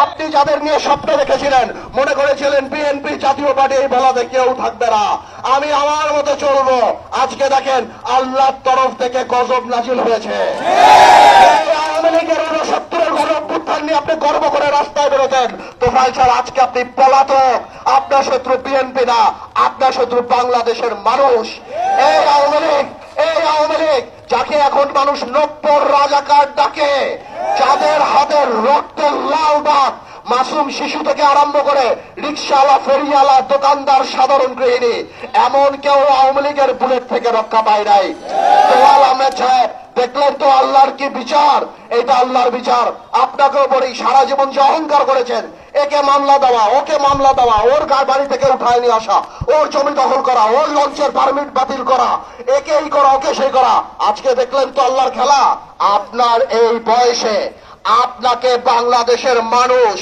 আপনি যাদের নিয়ে স্বপ্ন দেখেছিলেন, মনে করেছিলেন বিএনপি জাতীয় পার্টি এই বলাতে কেউ থাকবে না, আমি আমার মতো চলবো, আজকে দেখেন আল্লাহর তরফ থেকে গজব নাজিল হয়েছে। আওয়ামী লীগের ৬৯-এর গণঅভ্যুত্থান নিয়ে আপনি গর্ব করে রাস্তায় বেরোতেন, তোফায়েল স্যার আজকে আপনি পলাতক। আপনার শত্রু বিএনপি না, আপনার শত্রু বাংলাদেশের মানুষ। এই আওয়ামী লীগ যাকে এখন মানুষ নব্বর রাজাকার ডাকে, যাদের হাতের রক্তের লাল দাগ, মাসুম শিশু থেকে আরম্ভ করে রিক্সাওয়ালা, ফেরিওয়ালা, দোকানদার, সাধারণ গৃহিণী, এমন কেউ আওয়ামী লীগের বুলেট থেকে রক্ষা পায় নাই। তোয়াল আহমেদ সাহেব দেখলেন তো আল্লাহর কি বিচার, এটা আল্লাহর বিচার। আপনাকেও বলি, সারা জীবন যে অহংকার করেছেন, একে মামলা দেওয়া, ওকে মামলা দেওয়া, ওর বাড়ি থেকে উঠায় নিয়ে আসা, ওর জমি দখল করা, ওর লঞ্চের পারমিট বাতিল করা, একে এই করা, ওকে সেই করা, আজকে দেখলেন তো আল্লাহর খেলা। আপনার এই বয়সে আপনাকে বাংলাদেশের মানুষ